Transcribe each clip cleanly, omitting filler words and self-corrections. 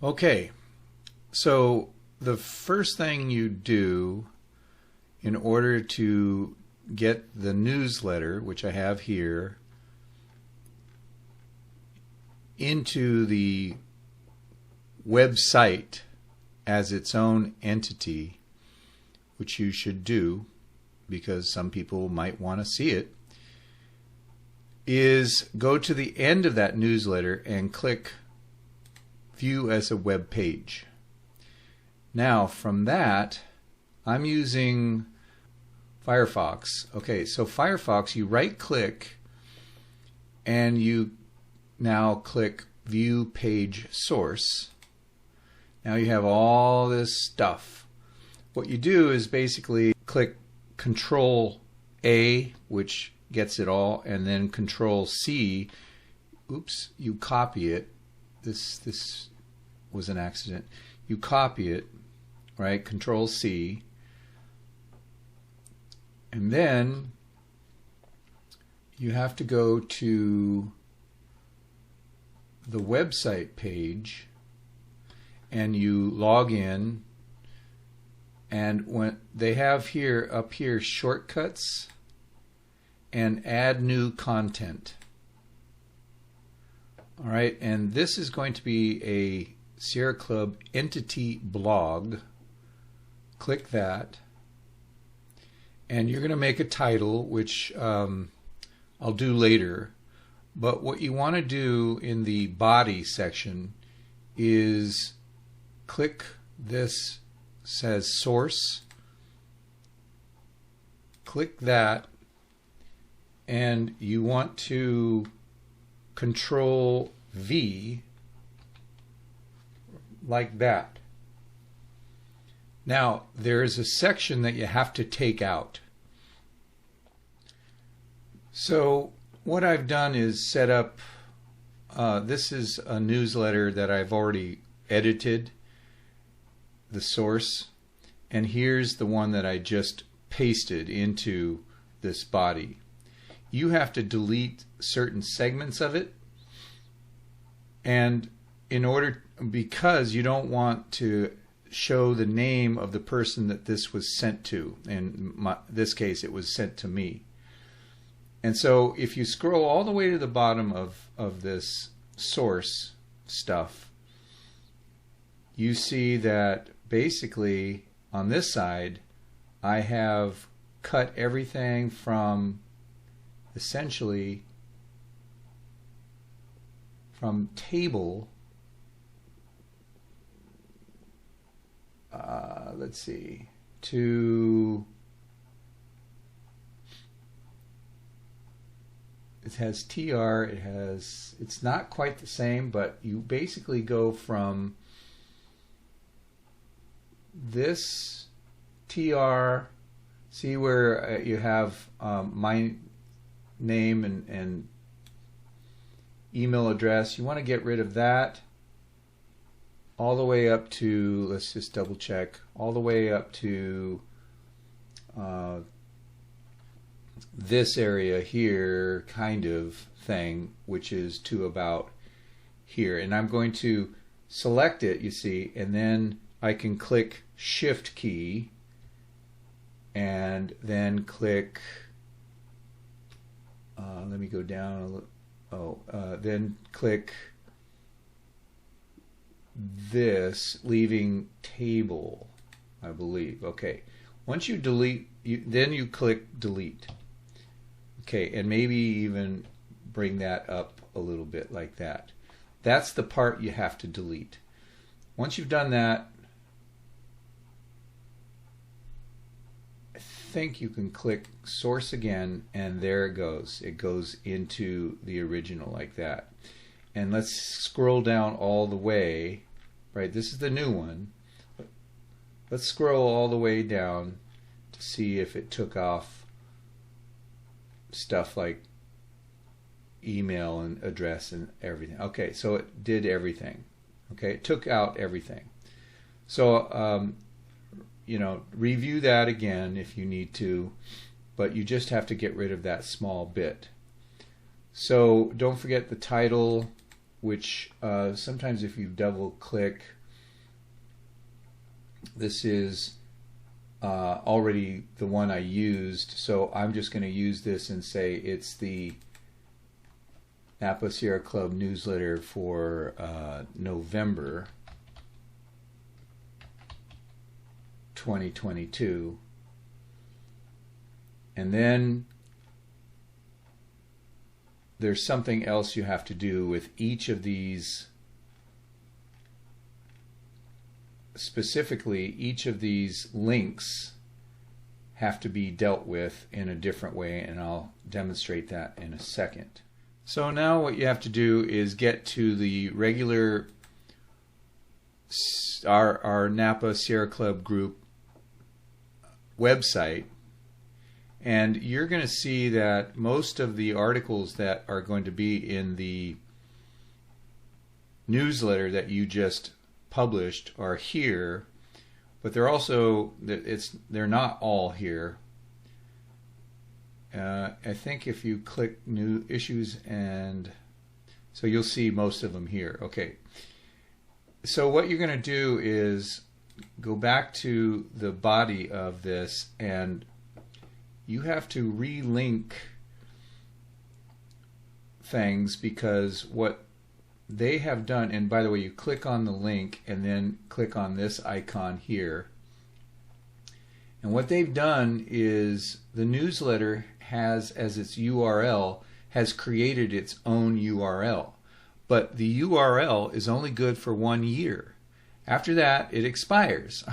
Okay, so the first thing you do in order to get the newsletter, which I have here, into the website as its own entity, which you should do because some people might want to see it, is go to the end of that newsletter and click View as a Web Page. Now from that, I'm using Firefox. Okay, so Firefox, you right click and you now click View Page Source. Now you have all this stuff. What you do is basically click Control A, which gets it all, and then Control C. Oops, you copy it. This was an accident. You copy it, right? Control C. And then you have to go to the website page and you log in, and when they have here up here shortcuts and add new content. All right, and this is going to be a Sierra Club entity blog. Click that, and you're going to make a title, which I'll do later. But what you want to do in the body section is click this, says source, click that, and you want to Control V like that. Now there is a section that you have to take out. So what I've done is set up, this is a newsletter that I've already edited, the source, and here's the one that I just pasted into this body. You have to delete certain segments of it, and in order, because you don't want to show the name of the person that this was sent to. In this case, it was sent to me. And so if you scroll all the way to the bottom of this source stuff, you see that basically on this side I have cut everything from essentially from table, let's see, to, it has TR, it's not quite the same, but you basically go from this TR, see where you have my name and email address. You want to get rid of that all the way up to, let's just double check, all the way up to this area here kind of thing, which is to about here. And I'm going to select it, you see, and then I can click Shift key and then click, let me go down a little, then click this, leaving table, I believe. Okay, once you delete, then you click delete. Okay, and maybe even bring that up a little bit like that. That's the part you have to delete. Once you've done that, I think you can click source again, and there it goes. It goes into the original like that. And let's scroll down all the way. Right, this is the new one. Let's scroll all the way down to see if it took off stuff like email and address and everything. Okay, so it did everything. Okay, it took out everything. So you know, review that again if you need to, but you just have to get rid of that small bit. So don't forget the title which sometimes if you double click, this is already the one I used, so I'm just going to use this and say it's the Napa Sierra Club newsletter for November 2022. And then there's something else you have to do with each of these. Specifically, each of these links have to be dealt with in a different way, and I'll demonstrate that in a second. So now what you have to do is get to the regular our Napa Sierra Club group website, and you're going to see that most of the articles that are going to be in the newsletter that you just published are here, but they're also they're not all here. I think if you click new issues, and so you'll see most of them here. Okay, so what you're going to do is go back to the body of this, and you have to relink things, because what they have done, and by the way, you click on the link and then click on this icon here, and what they've done is the newsletter has as its URL has created its own URL, but the URL is only good for 1 year. After that it expires.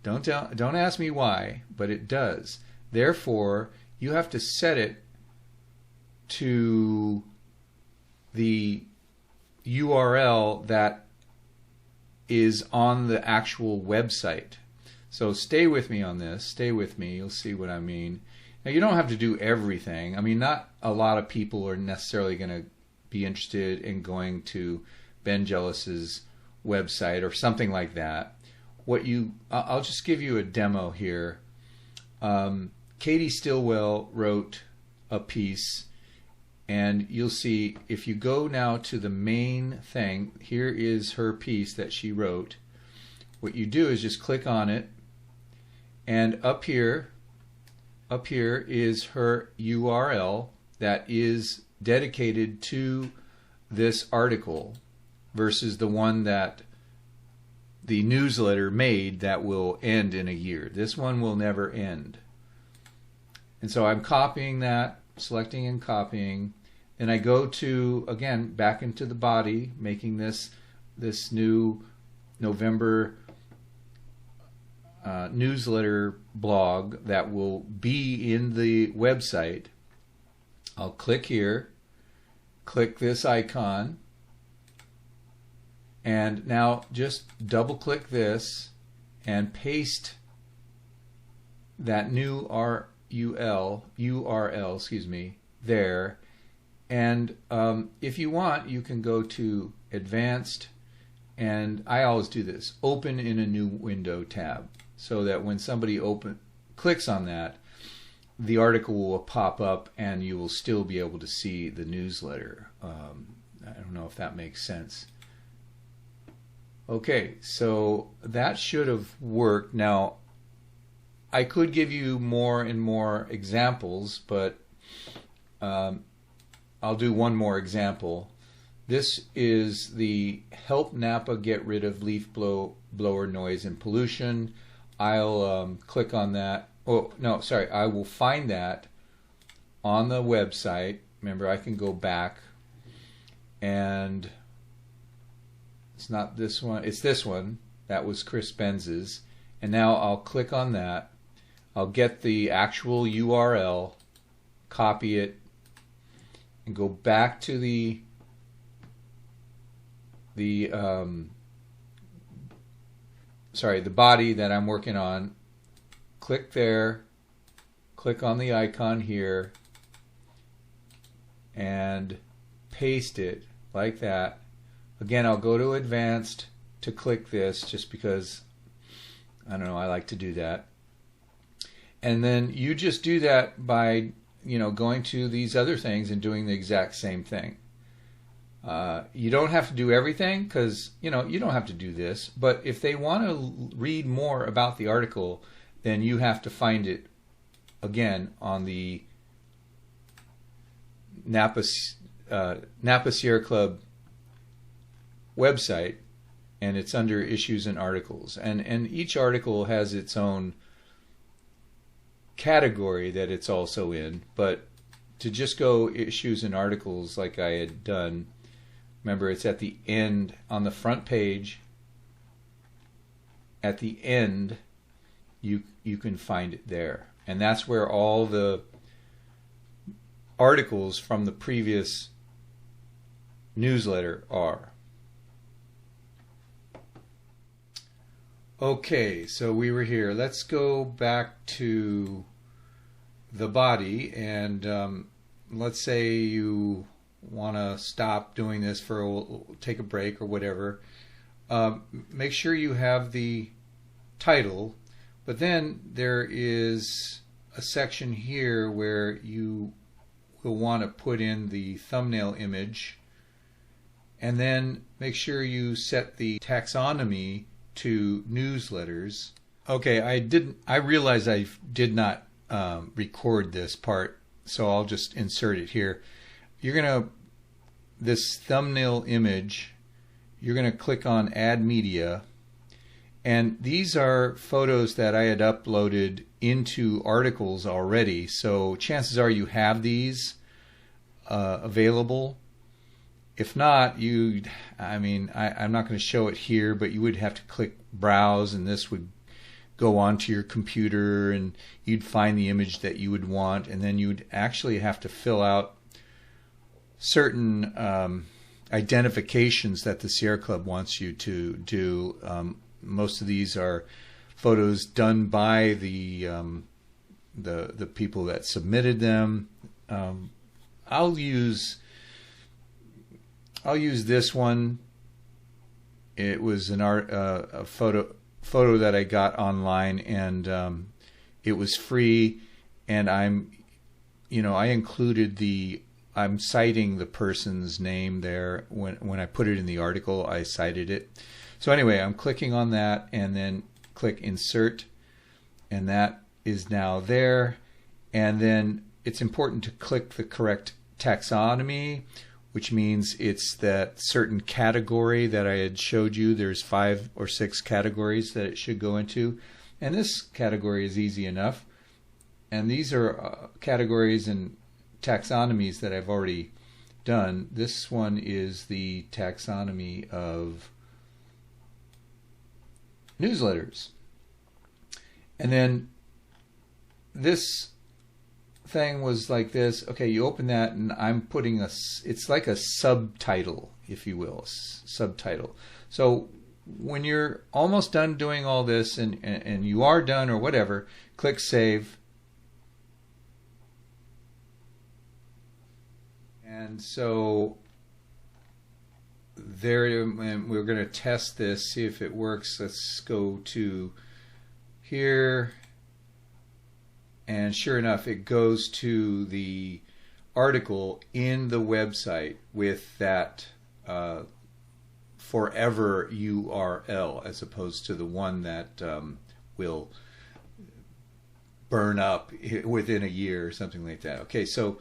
Don't ask me why, but it does. Therefore you have to set it to the URL that is on the actual website. So stay with me on this. Stay with me. You'll see what I mean. Now you don't have to do everything. I mean, not a lot of people are necessarily going to be interested in going to Ben Jealous's website or something like that. I'll just give you a demo here. Katie Stillwell wrote a piece, and you'll see if you go now to the main thing, here is her piece that she wrote. What you do is just click on it, and up here is her URL that is dedicated to this article versus the one that the newsletter made that will end in a year. This one will never end. And so I'm copying that, selecting and copying. Then I go to, again, back into the body, making this new November newsletter blog that will be in the website. I'll click here, click this icon, and now just double click this and paste that new URL there. And if you want, you can go to Advanced, and I always do this, Open in a New Window tab, so that when somebody clicks on that, the article will pop up and you will still be able to see the newsletter. I don't know if that makes sense. Okay, so that should have worked. Now, I could give you more and more examples, but I'll do one more example. This is the Help Napa Get Rid of Leaf Blower Noise and Pollution. I'll click on that. Oh, no, sorry. I will find that on the website. Remember, I can go back, and it's not this one. It's this one. That was Chris Benz's. And now I'll click on that. I'll get the actual URL, copy it, and go back to the body that I'm working on. Click there, click on the icon here, and paste it like that. Again, I'll go to Advanced to click this, just because, I don't know, I like to do that. And then you just do that by, going to these other things and doing the exact same thing. You don't have to do everything because you don't have to do this. But if they want to read more about the article, then you have to find it again on the Napa Sierra Club website, and it's under issues and articles. And each article has its own category that it's also in. But to just go issues and articles like I had done, remember, it's at the end on the front page. At the end, you can find it there, and that's where all the articles from the previous newsletter are. Okay, so we were here. Let's go back to the body, and let's say you want to stop doing this take a break or whatever. Make sure you have the title, but then there is a section here where you will want to put in the thumbnail image, and then make sure you set the taxonomy to newsletters. Okay, I realized I did not record this part, so I'll just insert it here. This thumbnail image, you're gonna click on Add Media, and these are photos that I had uploaded into articles already, so chances are you have these available. If not, I'm not going to show it here, but you would have to click Browse, and this would go onto your computer, and you'd find the image that you would want, and then you'd actually have to fill out certain identifications that the Sierra Club wants you to do. Most of these are photos done by the people that submitted them. I'll use this one. It was a photo that I got online, and it was free. And I included I'm citing the person's name there when I put it in the article. I cited it. So anyway, I'm clicking on that, and then click Insert, and that is now there. And then it's important to click the correct taxonomy, which means it's that certain category that I had showed you. There's 5 or 6 categories that it should go into, and this category is easy enough. And these are categories and taxonomies that I've already done. This one is the taxonomy of newsletters. And then this thing was like this. Okay, you open that, and I'm putting it's like a subtitle, if you will, subtitle. So when you're almost done doing all this, and you are done or whatever, click Save. And so there, and we're going to test this, see if it works. Let's go to here. And sure enough, it goes to the article in the website with that forever URL, as opposed to the one that will burn up within a year or something like that. Okay, so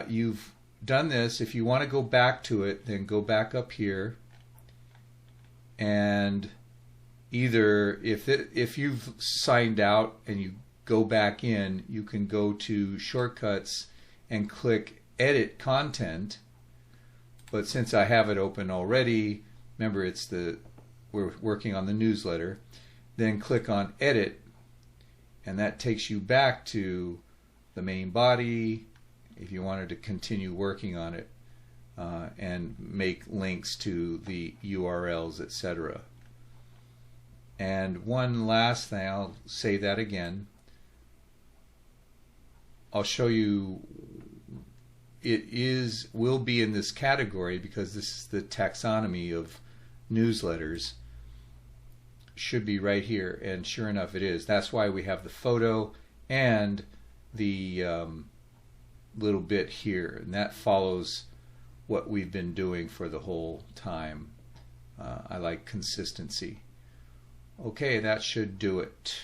you've done this. If you want to go back to it, then go back up here, and either if you've signed out and you go back in, you can go to Shortcuts and click Edit Content. But since I have it open already, remember we're working on the newsletter, then click on Edit, and that takes you back to the main body if you wanted to continue working on it, and make links to the URLs, etc. And one last thing, I'll say that again. I'll show you, will be in this category because this is the taxonomy of newsletters. Should be right here, and sure enough it is. That's why we have the photo and the little bit here, and that follows what we've been doing for the whole time. I like consistency. Okay, that should do it.